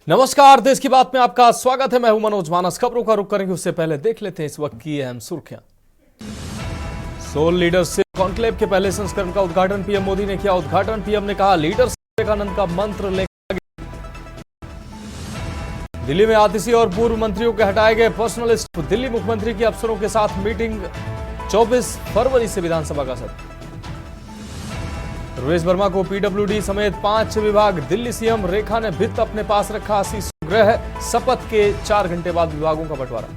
नमस्कार, देश की बात में आपका स्वागत है। मैं हूं मनोज मानस। खबरों का रुख करेंगे उससे पहले देख लेते हैं इस वक्त की अहम सुर्खियां। सोल लीडरशिप कॉन्क्लेव के पहले संस्करण का उद्घाटन पीएम मोदी ने किया। उद्घाटन पीएम ने कहा, लीडरशिप विवेकानंद का मंत्र लेकर दिल्ली में आतिशी और पूर्व मंत्रियों के हटाए गए पर्सनल स्टाफ। दिल्ली मुख्यमंत्री की अफसरों के साथ मीटिंग। 24 फरवरी से विधानसभा का सत्र। प्रवेश वर्मा को पीडब्ल्यूडी समेत 5 विभाग। दिल्ली सीएम रेखा ने भित्त अपने पास रखा। 80 गृह शपथ के 4 घंटे बाद विभागों का बंटवारा।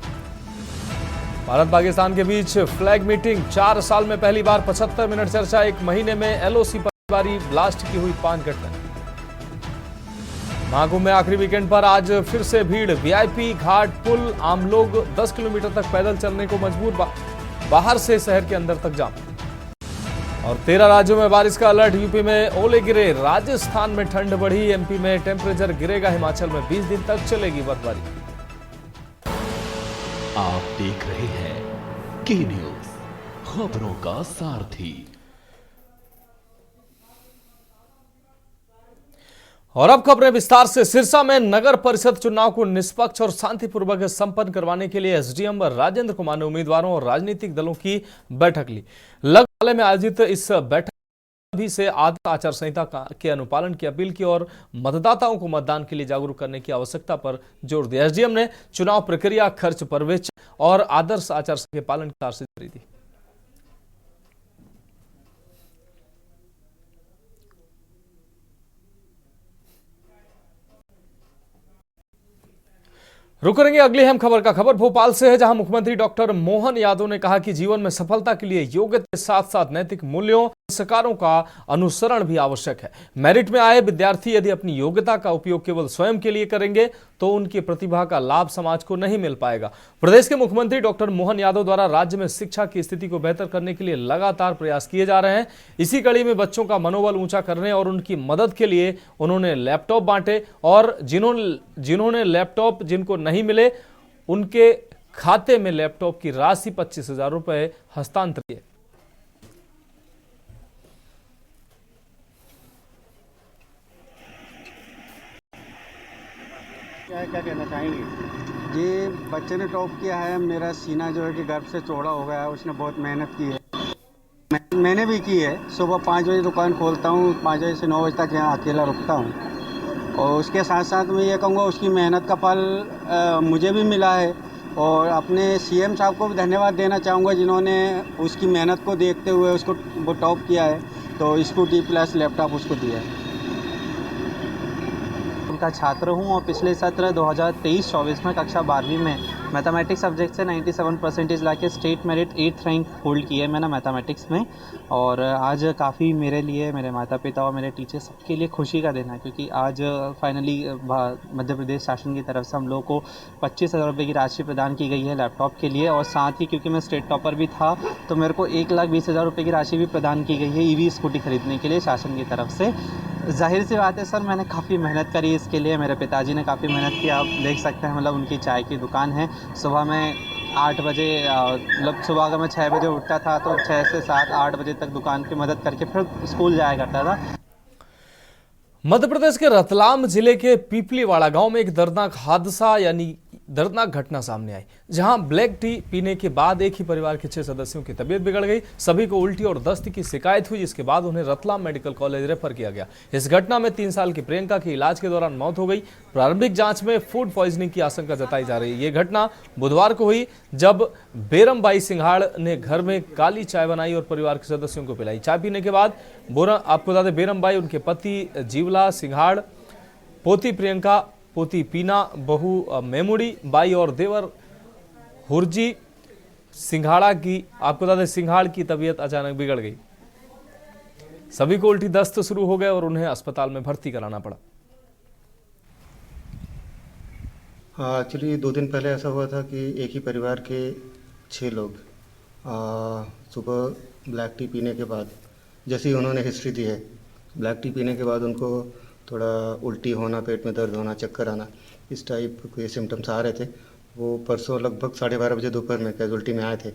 भारत पाकिस्तान के बीच फ्लैग मीटिंग। 4 साल में पहली बार 75 मिनट चर्चा। 1 महीने में एलओसी पर बारी ब्लास्ट की हुई 5 घटनाएं। महाकुंभ में आखिरी वीकेंड पर आज फिर से भीड़। वीआईपी घाट पुल आम लोग 10 किलोमीटर तक पैदल चलने को मजबूर। बाहर से शहर के अंदर तक जाम। और 13 राज्यों में बारिश का अलर्ट। यूपी में ओले गिरे। राजस्थान में ठंड बढ़ी। एमपी में टेम्परेचर गिरेगा। हिमाचल में 20 दिन तक चलेगी बर्फबारी। आप देख रहे हैं के न्यूज, खबरों का सारथी। और अब खबरें विस्तार से। सिरसा में नगर परिषद चुनाव को निष्पक्ष और शांतिपूर्वक संपन्न करवाने के लिए एसडीएम राजेंद्र कुमार ने उम्मीदवारों और राजनीतिक दलों की बैठक ली। लगवाले में आयोजित इस बैठक सभी से आदर्श आचार संहिता के अनुपालन की अपील की और मतदाताओं को मतदान के लिए जागरूक करने की आवश्यकता पर जोर दिया। एसडीएम ने चुनाव प्रक्रिया, खर्च पर्यवेक्षण और आदर्श आचार संहिता के पालन की तारीफ दी। रुक करेंगे अगली अहम खबर का। खबर भोपाल से है, जहां मुख्यमंत्री डॉक्टर मोहन यादव ने कहा कि जीवन में सफलता के लिए योग्यता के साथ साथ नैतिक मूल्यों संस्कारों का अनुसरण भी आवश्यक है। मेरिट में आए विद्यार्थी यदि अपनी योग्यता का उपयोग केवल स्वयं के लिए करेंगे तो उनकी प्रतिभा का लाभ समाज को नहीं मिल पाएगा। प्रदेश के मुख्यमंत्री डॉक्टर मोहन यादव द्वारा राज्य में शिक्षा की स्थिति को बेहतर करने के लिए लगातार प्रयास किए जा रहे हैं। इसी कड़ी में बच्चों का मनोबल ऊंचा करने और उनकी मदद के लिए उन्होंने लैपटॉप बांटे और जिन्होंने लैपटॉप जिनको नहीं मिले उनके खाते में लैपटॉप की राशि 25,000 रुपए हस्तांतरित किए। क्या कहना चाहेंगे? ये बच्चे ने टॉप किया है। मेरा सीना जो है कि गर्व से चौड़ा हो गया है। उसने बहुत मेहनत की है, मैंने भी की है। सुबह 5 बजे दुकान खोलता हूँ, 5 बजे से 9 बजे तक यहाँ अकेला रुकता हूँ। और उसके साथ साथ मैं ये कहूँगा उसकी मेहनत का फल मुझे भी मिला है। और अपने सीएम साहब को भी धन्यवाद देना चाहूँगा जिन्होंने उसकी मेहनत को देखते हुए उसको वो टॉप किया है, तो स्कूटी प्लस लैपटॉप उसको दिया है। का छात्र हूं और पिछले सत्र 2023-24 में कक्षा 12वीं में मैथमेटिक्स सब्जेक्ट से 97% लाके state merit 8th rank hold की है मैंने मैथमेटिक्स में। और आज काफ़ी मेरे लिए, मेरे माता पिता और मेरे टीचर सबके लिए खुशी का दिन है, क्योंकि आज फाइनली मध्य प्रदेश शासन की तरफ से हम लोगों को 25,000 रुपये की राशि प्रदान की गई है लैपटॉप के लिए। और साथ ही क्योंकि मैं स्टेट टॉपर भी था तो मेरे को 1,20,000 रुपये की राशि भी प्रदान की गई है ईवी स्कूटी खरीदने के लिए शासन की तरफ से। जाहिर सी बात है सर, मैंने काफ़ी मेहनत करी इसके लिए। मेरे पिताजी ने काफ़ी मेहनत की, आप देख सकते हैं। मतलब उनकी चाय की दुकान है। सुबह में 8 बजे, मतलब सुबह अगर मैं 6 बजे उठता था तो 6 से 7, 8 बजे तक दुकान की मदद करके फिर स्कूल जाया करता था। मध्य प्रदेश के रतलाम जिले के पीपलीवाड़ा गांव में एक दर्दनाक हादसा यानी दर्दनाक घटना सामने आई, जहां ब्लैक टी पीने के बाद एक ही परिवार के 6 सदस्यों की तबीयत बिगड़ गई। सभी को उल्टी और दस्त की शिकायत हुई, जिसके बाद उन्हें रतलाम मेडिकल कॉलेज रेफर किया गया। इस घटना में 3 साल की प्रियंका की इलाज के दौरान मौत हो गई। प्रारंभिक जांच में फूड पॉइजनिंग की आशंका जताई जा रही है। यह घटना बुधवार को हुई, जब बेरमबाई सिंघाड़ ने घर में काली चाय बनाई और परिवार के सदस्यों को पिलाई। चाय पीने के बाद आपको बता दें, बेरमबाई, उनके पति जीवला सिंघाड़, पोती प्रियंका, पोती पीना, बहू मेमुड़ी बाई और देवर हुरजी सिंघाड़ा की, आपको बता दें, सिंघाड़ की तबीयत अचानक बिगड़ गई। सभी को उल्टी दस्त शुरू हो गए और उन्हें अस्पताल में भर्ती कराना पड़ा। हाँ, एक्चुअली 2 दिन पहले ऐसा हुआ था कि एक ही परिवार के 6 लोग सुबह ब्लैक टी पीने के बाद, जैसे ही उन्होंने हिस्ट्री दी है, ब्लैक टी पीने के बाद उनको थोड़ा उल्टी होना, पेट में दर्द होना, चक्कर आना, इस टाइप के सिम्टम्स आ रहे थे। वो परसों लगभग 12:30 बजे दोपहर में कैजुअल्टी में आए थे।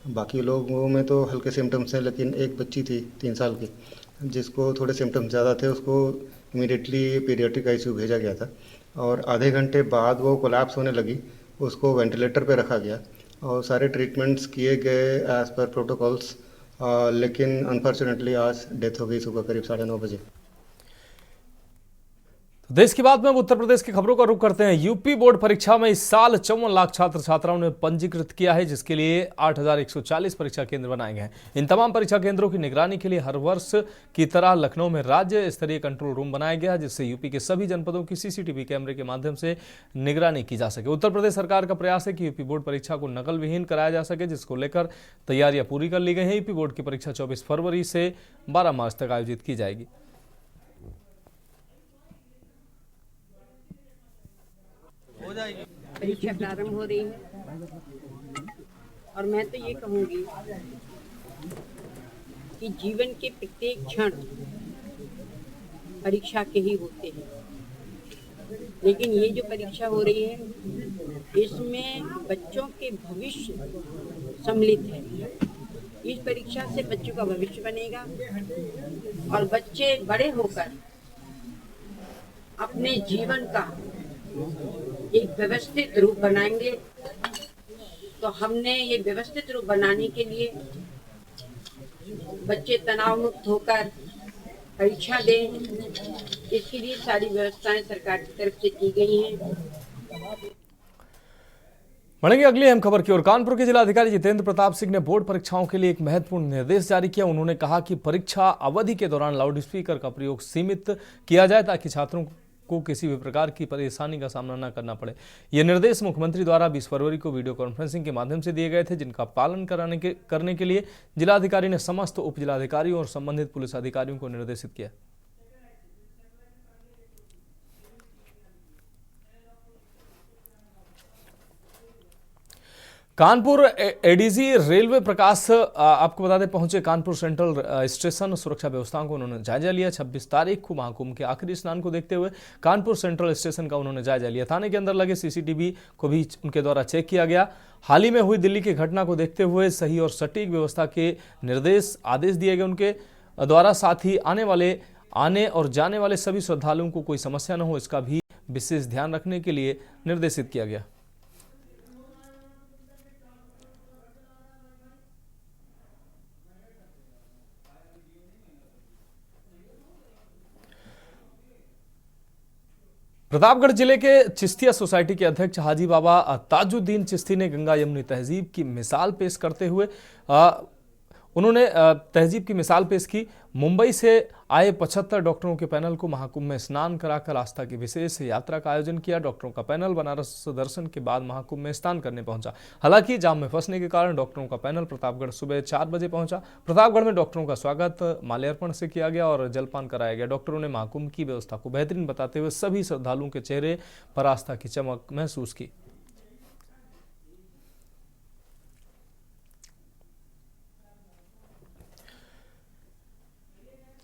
बाकी लोगों में तो हल्के सिम्टम्स हैं, लेकिन एक बच्ची थी 3 साल की जिसको थोड़े सिम्टम्स ज़्यादा थे, उसको इमीडिएटली पीडियाट्रिक आईसीयू भेजा गया था। और आधे घंटे बाद वो कोलैप्स होने लगी, उसको वेंटिलेटर पे रखा गया और सारे ट्रीटमेंट्स किए गए एज़ पर प्रोटोकॉल्स, लेकिन अनफॉर्चुनेटली आज डेथ हो गई सुबह करीब 9:30 बजे। तो देश की बात में अब उत्तर प्रदेश की खबरों का रुख करते हैं। यूपी बोर्ड परीक्षा में इस साल 54 लाख छात्र छात्राओं ने पंजीकृत किया है, जिसके लिए 8,140 परीक्षा केंद्र बनाए गए हैं। इन तमाम परीक्षा केंद्रों की निगरानी के लिए हर वर्ष की तरह लखनऊ में राज्य स्तरीय कंट्रोल रूम बनाया गया, जिससे यूपी के सभी जनपदों की सीसीटीवी कैमरे के माध्यम से निगरानी की जा सके। उत्तर प्रदेश सरकार का प्रयास है कि यूपी बोर्ड परीक्षा को नकल विहीन कराया जा सके, जिसको लेकर तैयारियां पूरी कर ली गई हैं। यूपी बोर्ड की परीक्षा 24 फरवरी से 12 मार्च तक आयोजित की जाएगी। परीक्षा प्रारंभ हो रही है और मैं तो ये कहूँगी कि जीवन के प्रत्येक क्षण परीक्षा के ही होते हैं, लेकिन ये जो परीक्षा हो रही है इसमें बच्चों के भविष्य सम्मिलित है। इस परीक्षा से बच्चों का भविष्य बनेगा और बच्चे बड़े होकर अपने जीवन का एक व्यवस्थित रूप बनाएंगे। तो हमने ये व्यवस्थित रूप बनाने के लिए बच्चे तनाव मुक्त होकर परीक्षा दें, इसके लिए सारी व्यवस्थाएं सरकार की तरफ से की गई हैं। बढ़ेंगे अगली अहम खबर की ओर। कानपुर के जिलाधिकारी जितेंद्र प्रताप सिंह ने बोर्ड परीक्षाओं के लिए एक महत्वपूर्ण निर्देश जारी किया। उन्होंने कहा कि परीक्षा अवधि के दौरान लाउडस्पीकर का प्रयोग सीमित किया जाए, ताकि छात्रों को किसी भी प्रकार की परेशानी का सामना न करना पड़े। ये निर्देश मुख्यमंत्री द्वारा 20 फरवरी को वीडियो कॉन्फ्रेंसिंग के माध्यम से दिए गए थे, जिनका पालन करने के लिए जिलाधिकारी ने समस्त उप जिलाधिकारियों और संबंधित पुलिस अधिकारियों को निर्देशित किया। कानपुर एडीजी रेलवे प्रकाश आपको बता दें पहुंचे कानपुर सेंट्रल स्टेशन। सुरक्षा व्यवस्थाओं को उन्होंने जायजा लिया। 26 तारीख को महाकुंभ के आखिरी स्नान को देखते हुए कानपुर सेंट्रल स्टेशन का उन्होंने जायजा लिया। थाने के अंदर लगे सीसीटीवी को भी उनके द्वारा चेक किया गया। हाल ही में हुई दिल्ली की घटना को देखते हुए सही और सटीक व्यवस्था के आदेश दिए गए उनके द्वारा। साथ ही आने और जाने वाले सभी श्रद्धालुओं को कोई समस्या न हो, इसका भी विशेष ध्यान रखने के लिए निर्देशित किया गया। प्रतापगढ़ जिले के चिश्तिया सोसाइटी के अध्यक्ष हाजी बाबा ताजुद्दीन चिश्ती ने गंगा यमुनी तहजीब की मिसाल पेश करते हुए तहजीब की मिसाल पेश की। मुंबई से आए 75 डॉक्टरों के पैनल को महाकुंभ में स्नान कराकर आस्था की विशेष यात्रा का आयोजन किया। डॉक्टरों का पैनल बनारस दर्शन के बाद महाकुंभ में स्नान करने पहुंचा। हालांकि जाम में फंसने के कारण डॉक्टरों का पैनल प्रतापगढ़ सुबह 4 बजे पहुंचा। प्रतापगढ़ में डॉक्टरों का स्वागत माल्यार्पण से किया गया और जलपान कराया गया। डॉक्टरों ने महाकुंभ की व्यवस्था को बेहतरीन बताते हुए सभी श्रद्धालुओं के चेहरे पर आस्था की चमक महसूस की।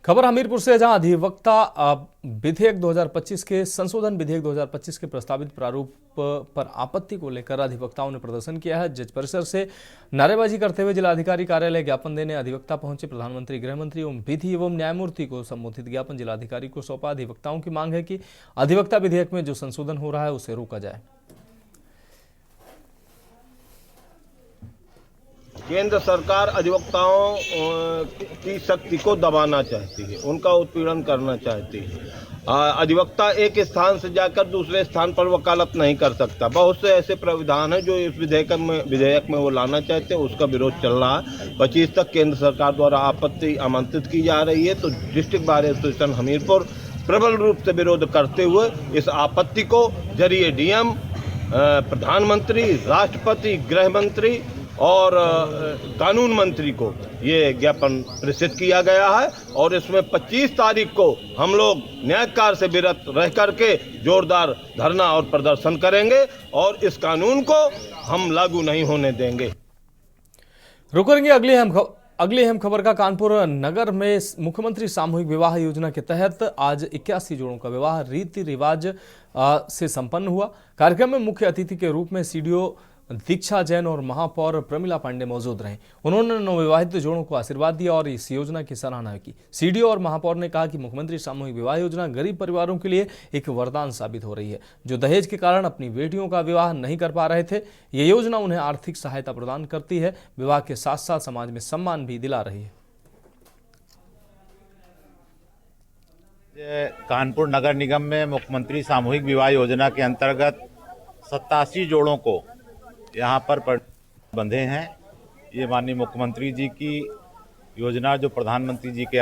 खबर हमीरपुर से, जहां अधिवक्ता विधेयक 2025 के संशोधन विधेयक 2025 के प्रस्तावित प्रारूप पर आपत्ति को लेकर अधिवक्ताओं ने प्रदर्शन किया है। जज परिसर से नारेबाजी करते हुए जिलाधिकारी कार्यालय ज्ञापन देने अधिवक्ता पहुंचे। प्रधानमंत्री, गृह मंत्री एवं विधि एवं न्यायमूर्ति को संबोधित ज्ञापन जिलाधिकारी को सौंपा। अधिवक्ताओं की मांग है कि अधिवक्ता विधेयक में जो संशोधन हो रहा है उसे रोका जाए। केंद्र सरकार अधिवक्ताओं की शक्ति को दबाना चाहती है, उनका उत्पीड़न करना चाहती है। अधिवक्ता एक स्थान से जाकर दूसरे स्थान पर वकालत नहीं कर सकता। बहुत से ऐसे प्राविधान हैं जो इस विधेयक में वो लाना चाहते हैं, उसका विरोध चल रहा है। 25 तक केंद्र सरकार द्वारा आपत्ति आमंत्रित की जा रही है, तो डिस्ट्रिक्ट बार एसोसिएशन हमीरपुर प्रबल रूप से विरोध करते हुए इस आपत्ति को जरिए डीएम, प्रधानमंत्री, राष्ट्रपति, गृह मंत्री और कानून मंत्री को ये ज्ञापन प्रेषित किया गया है। और इसमें 25 तारीख को हम लोग न्याय कार्य से विरत रह करके जोरदार धरना और प्रदर्शन करेंगे और इस कानून को हम लागू नहीं होने देंगे। रुकेंगे अगली अहम खबर का। कानपुर नगर में मुख्यमंत्री सामूहिक विवाह योजना के तहत आज 81 जोड़ों का विवाह रीति रिवाज से संपन्न हुआ। कार्यक्रम में मुख्य अतिथि के रूप में सीडीओ दीक्षा जैन और महापौर प्रमिला पांडे मौजूद रहे। उन्होंने नवविवाहित जोड़ों को आशीर्वाद दिया और इस योजना की सराहना की। सीडीओ और महापौर ने कहा कि मुख्यमंत्री सामूहिक विवाह योजना गरीब परिवारों के लिए एक वरदान साबित हो रही है, जो दहेज के कारण अपनी बेटियों का विवाह नहीं कर पा रहे थे। ये योजना उन्हें आर्थिक सहायता प्रदान करती है, विवाह के साथ साथ समाज में सम्मान भी दिला रही है। कानपुर नगर निगम में मुख्यमंत्री सामूहिक विवाह योजना के अंतर्गत 87 जोड़ों को यहाँ पर बंधे हैं। ये माननीय मुख्यमंत्री जी की योजना जो प्रधानमंत्री जी के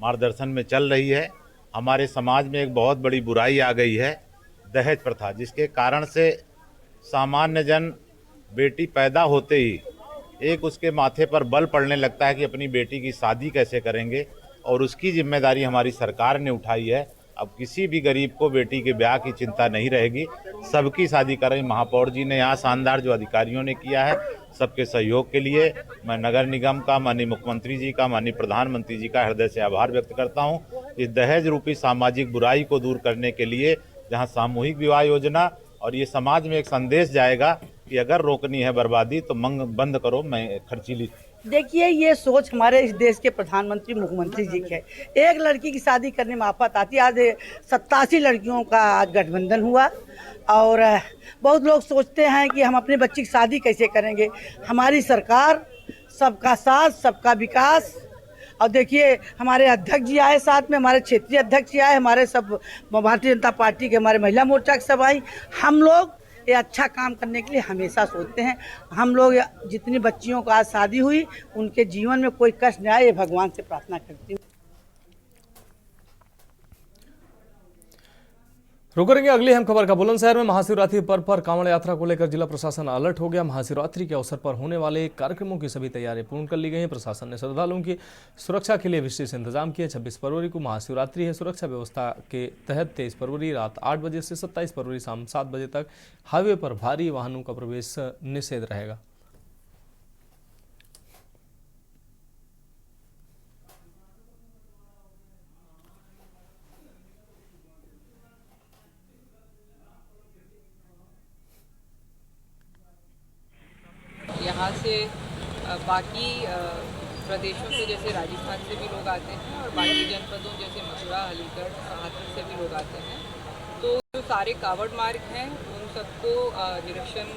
मार्गदर्शन में चल रही है। हमारे समाज में एक बहुत बड़ी बुराई आ गई है, दहेज प्रथा, जिसके कारण से सामान्य जन बेटी पैदा होते ही एक उसके माथे पर बल पड़ने लगता है कि अपनी बेटी की शादी कैसे करेंगे, और उसकी जिम्मेदारी हमारी सरकार ने उठाई है। अब किसी भी गरीब को बेटी के ब्याह की चिंता नहीं रहेगी, सबकी शादी करें। महापौर जी ने यहाँ शानदार जो अधिकारियों ने किया है, सबके सहयोग के लिए मैं नगर निगम का, माननीय मुख्यमंत्री जी का, माननीय प्रधानमंत्री जी का हृदय से आभार व्यक्त करता हूँ। इस दहेज रूपी सामाजिक बुराई को दूर करने के लिए जहाँ सामूहिक विवाह योजना, और ये समाज में एक संदेश जाएगा कि अगर रोकनी है बर्बादी तो मंग बंद करो, मैं खर्चीली। देखिए, ये सोच हमारे इस देश के प्रधानमंत्री मुख्यमंत्री जी की है। एक लड़की की शादी करने में आफत आती है। आज 87 लड़कियों का आज गठबंधन हुआ, और बहुत लोग सोचते हैं कि हम अपने बच्ची की शादी कैसे करेंगे। हमारी सरकार सबका साथ सबका विकास, और देखिए हमारे अध्यक्ष जी आए, साथ में हमारे क्षेत्रीय अध्यक्ष जी आए, हमारे सब भारतीय जनता पार्टी के हमारे महिला मोर्चा के सब आई। हम लोग ये अच्छा काम करने के लिए हमेशा सोचते हैं। हम लोग जितनी बच्चियों को आज शादी हुई, उनके जीवन में कोई कष्ट न आए, ये भगवान से प्रार्थना करती हूँ। रुक करेंगे अगली अहम खबर का। बुलंदशहर में महाशिवरात्रि पर्व पर कांवड़ यात्रा को लेकर जिला प्रशासन अलर्ट हो गया। महाशिवरात्रि के अवसर पर होने वाले कार्यक्रमों की सभी तैयारियां पूर्ण कर ली गई हैं। प्रशासन ने श्रद्धालुओं की सुरक्षा के लिए विशेष इंतजाम किए। 26 फरवरी को महाशिवरात्रि है। सुरक्षा व्यवस्था के तहत 23 फरवरी रात 8 बजे से 27 फरवरी शाम 7 बजे तक हाईवे पर भारी वाहनों का प्रवेश निषेध रहेगा। यहाँ से बाकी प्रदेशों से, जैसे राजस्थान से भी लोग आते हैं, और बाकी जनपदों जैसे मथुरा, अलीगढ़, हाथरस से भी लोग आते हैं। तो जो सारे कावड़ मार्ग हैं उन सबको निरीक्षण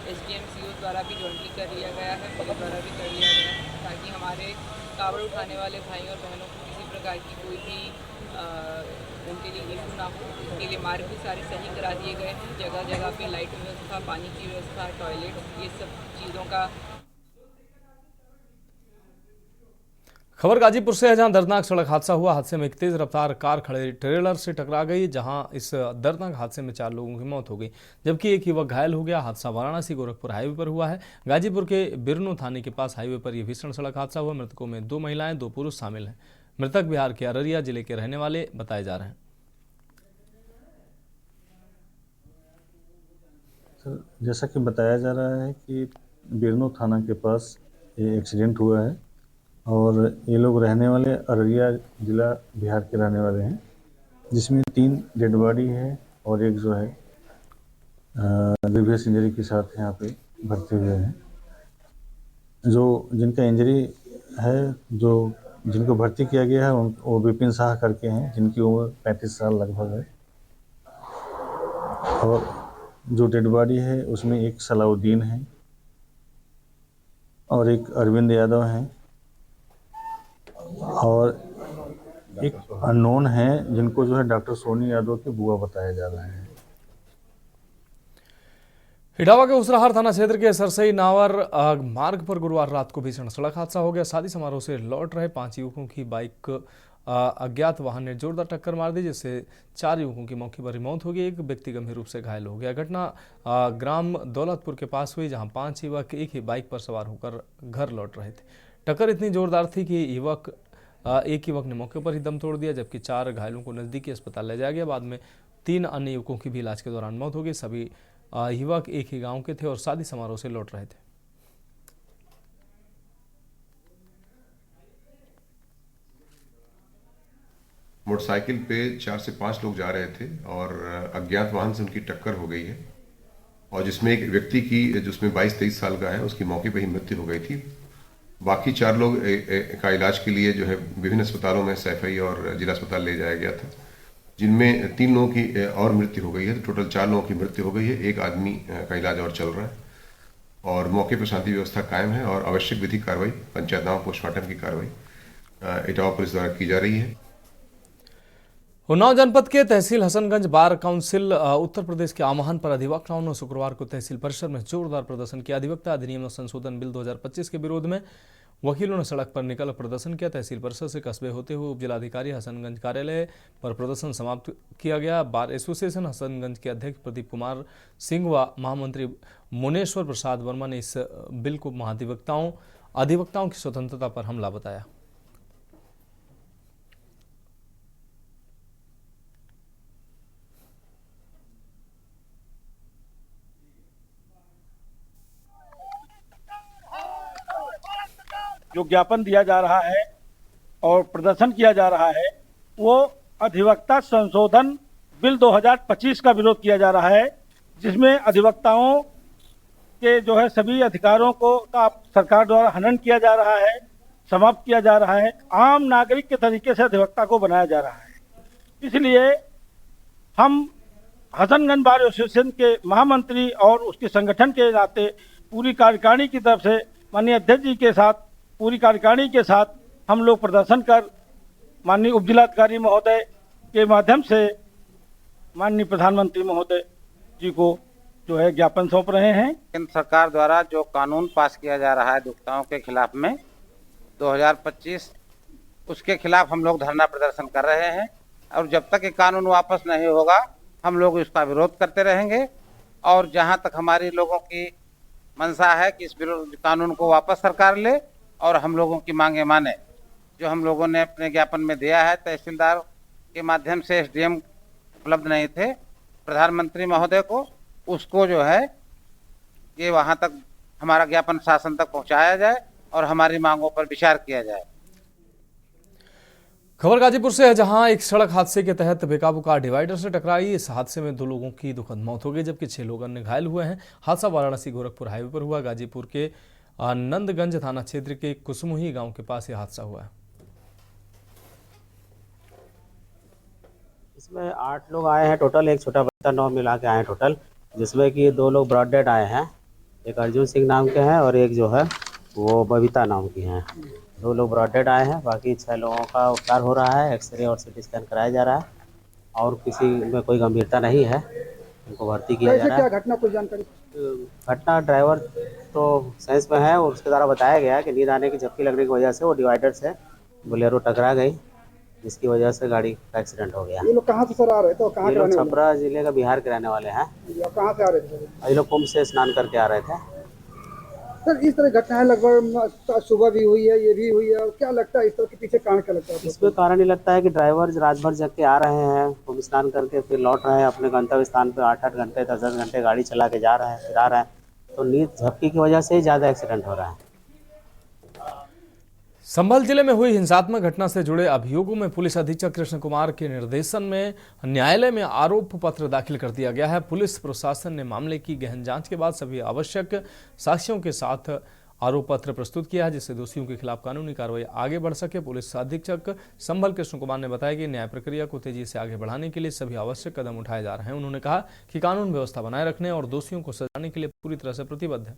SDM-CO द्वारा भी जॉइंटली कर लिया गया है, मेरे द्वारा भी कर लिया गया है, ताकि हमारे कावड़ उठाने वाले भाई और बहनों को किसी प्रकार की कोई भी उनके लिए इशू ना हो। इसके लिए मार्ग भी सारे सही करा दिए गए हैं। जगह जगह पे लाइट व्यवस्था, पानी की व्यवस्था, टॉयलेट, ये सब चीज़ों का। खबर गाजीपुर से है, जहां दर्दनाक सड़क हादसा हुआ। हादसे में एक तेज रफ्तार कार खड़े ट्रेलर से टकरा गई, जहां इस दर्दनाक हादसे में 4 लोगों की मौत हो गई, जबकि एक युवक घायल हो गया। हादसा वाराणसी गोरखपुर हाईवे पर हुआ है। गाजीपुर के बिरनू थाने के पास हाईवे पर यह भीषण सड़क हादसा हुआ। मृतकों में 2 महिलाएं 2 पुरुष शामिल हैं। मृतक बिहार के अररिया जिले के रहने वाले बताए जा रहे हैं। सर, जैसा कि बताया जा रहा है कि बिरनू थाना के पास ये एक्सीडेंट हुआ है, और ये लोग रहने वाले अररिया जिला बिहार के रहने वाले हैं, जिसमें 3 डेड बॉडी है और एक जो है ग्रेवियस इंजरी के साथ यहाँ पे भर्ती हुए हैं। जो जिनका इंजरी है, जो जिनको भर्ती किया गया है, वो विपिन शाह करके हैं, जिनकी उम्र 35 साल लगभग है। और जो डेड बॉडी है उसमें एक सलाउद्दीन है और एक अरविंद यादव है, और एक अननोन है जिनको जो है डॉक्टर सोनी यादव के बुआ बताया जा रहा है। इटावा के उसराहार थाना क्षेत्र के सरसई नावर मार्ग पर गुरुवार रात को भीषण सड़क हादसा हो गया। शादी समारोह से लौट रहे 5 युवकों की बाइक अज्ञात वाहन ने जोरदार टक्कर मार दी, जिससे 4 युवकों की मौके पर ही मौत हो गई। एक व्यक्ति गंभीर रूप से घायल हो गया। घटना ग्राम दौलतपुर के पास हुई, जहां 5 युवक एक ही बाइक पर सवार होकर घर लौट रहे थे। टक्कर इतनी जोरदार थी कि एक युवक ने मौके पर ही दम तोड़ दिया, जबकि 4 घायलों को नजदीकी अस्पताल ले जाया गया। बाद में 3 अन्य युवकों की भी इलाज के दौरान मौत हो गई। सभी युवक एक ही गांव के थे और शादी समारोह से लौट रहे थे। मोटरसाइकिल पे 4 से 5 लोग जा रहे थे और अज्ञात वाहन से उनकी टक्कर हो गई है। और जिसमें एक व्यक्ति की जिसमें 22-23 साल का है उसकी मौके पर ही मृत्यु हो गई थी। बाकी 4 लोग का इलाज के लिए जो है विभिन्न अस्पतालों में सैफई और जिला अस्पताल ले जाया गया था, जिनमें 3 लोगों की और मृत्यु हो गई है। तो टोटल 4 लोगों की मृत्यु हो गई है। एक आदमी का इलाज और चल रहा है और मौके पर शांति व्यवस्था कायम है और आवश्यक विधिक कार्रवाई, पंचायतनामा पोस्टमार्टम की कार्रवाई इटावा पुलिस द्वारा की जा रही है। उन्नाव जनपद के तहसील हसनगंज बार काउंसिल उत्तर प्रदेश के आह्वान पर अधिवक्ताओं ने शुक्रवार को तहसील परिसर में जोरदार प्रदर्शन किया। अधिवक्ता अधिनियम संशोधन बिल 2025 के विरोध में वकीलों ने सड़क पर निकल प्रदर्शन किया। तहसील परिसर से कस्बे होते हुए उपजिलाधिकारी हसनगंज कार्यालय पर प्रदर्शन समाप्त किया गया। बार एसोसिएशन हसनगंज के अध्यक्ष प्रदीप कुमार सिंह व महामंत्री मुनेश्वर प्रसाद वर्मा ने इस बिल को अधिवक्ताओं की स्वतंत्रता पर हमला बताया। जो ज्ञापन दिया जा रहा है और प्रदर्शन किया जा रहा है वो अधिवक्ता संशोधन बिल 2025 का विरोध किया जा रहा है, जिसमें अधिवक्ताओं के जो है सभी अधिकारों को का सरकार द्वारा हनन किया जा रहा है, समाप्त किया जा रहा है। आम नागरिक के तरीके से अधिवक्ता को बनाया जा रहा है। इसलिए हम हसनगंज बार एसोसिएशन के महामंत्री और उसके संगठन के नाते पूरी कार्यकारिणी की तरफ से माननीय अध्यक्ष जी के साथ पूरी कार्यकारिणी के साथ हम लोग प्रदर्शन कर माननीय उपजिलाधिकारी महोदय के माध्यम से माननीय प्रधानमंत्री महोदय जी को जो है ज्ञापन सौंप रहे हैं। केंद्र सरकार द्वारा जो कानून पास किया जा रहा है अधिवक्ताओं के खिलाफ में 2025, उसके खिलाफ हम लोग धरना प्रदर्शन कर रहे हैं और जब तक ये कानून वापस नहीं होगा हम लोग इसका विरोध करते रहेंगे। और जहां तक हमारी लोगों की मंशा है कि इस कानून को वापस सरकार ले और हम लोगों की मांगे माने, जो हम लोगों ने अपने ज्ञापन में दिया है। तहसीलदार के माध्यम से एसडीएम उपलब्ध नहीं थे प्रधानमंत्री महोदय को, उसको जो है ये वहां तक हमारा ज्ञापन शासन तक पहुंचाया जाए और हमारी मांगों पर विचार किया जाए। खबर गाजीपुर से है, जहां एक सड़क हादसे के तहत बेकाबू कार डिवाइडर से टकराई। इस हादसे में 2 लोगों की दुखद मौत हो गई जबकि 6 लोग अन्य घायल हुए हैं। हादसा वाराणसी गोरखपुर हाईवे पर हुआ। गाजीपुर के नंदगंज थाना क्षेत्र के कुसमुही गांव के पास यह हादसा हुआ है। इसमें 8 लोग आए हैं टोटल, एक छोटा बच्चा 9 मिला के आए हैं टोटल, जिसमें कि 2 लोग ब्रॉड डेड आए हैं, एक अर्जुन सिंह नाम के हैं और एक जो है वो बबीता नाम की हैं। 2 लोग ब्रॉड डेड आए हैं, बाकी 6 लोगों का उपचार हो रहा है, एक्सरे और सीटी स्कैन कराया जा रहा है और किसी में कोई गंभीरता नहीं है, उनको भर्ती किया जा रहा है। घटना कोई जानकारी? घटना ड्राइवर तो साइंस में है और उसके द्वारा बताया गया कि नींद आने की झपकी लगने की वजह से वो डिवाइडर से बोलेरो टकरा गई, जिसकी वजह से गाड़ी का एक्सीडेंट हो गया। ये लोग कहाँ से सर आ रहे थे? कहाँ ये लोग छपरा जिले का बिहार के रहने वाले हैं। कहाँ से आ रहे थे? ये लोग कुंभ से स्नान करके आ रहे थे। सर इस तरह घटनाएं लगभग सुबह भी हुई है, ये भी हुई है, और क्या लगता है इस तरह के पीछे कारण क्या लगता है? इसमें कारण ये लगता है कि ड्राइवर रात भर जग के आ रहे हैं, कुंभ स्नान करके फिर लौट रहे हैं अपने गंतव्य स्थान पे, 8-8 घंटे 10-10 घंटे गाड़ी चला के जा रहे हैं, फिर आ रहे हैं, तो नींद झपकी की वजह से ही ज़्यादा एक्सीडेंट हो रहा है। संभल जिले में हुई हिंसात्मक घटना से जुड़े अभियोगों में पुलिस अधीक्षक कृष्ण कुमार के निर्देशन में न्यायालय में आरोप पत्र दाखिल कर दिया गया है। पुलिस प्रशासन ने मामले की गहन जांच के बाद सभी आवश्यक साक्ष्यों के साथ आरोप पत्र प्रस्तुत किया है, जिससे दोषियों के खिलाफ कानूनी कार्रवाई आगे बढ़ सके। पुलिस अधीक्षक संभल कृष्ण कुमार ने बताया कि न्याय प्रक्रिया को तेजी से आगे बढ़ाने के लिए सभी आवश्यक कदम उठाए जा रहे हैं। उन्होंने कहा कि कानून व्यवस्था बनाए रखने और दोषियों को सजाने के लिए पूरी तरह से प्रतिबद्ध है।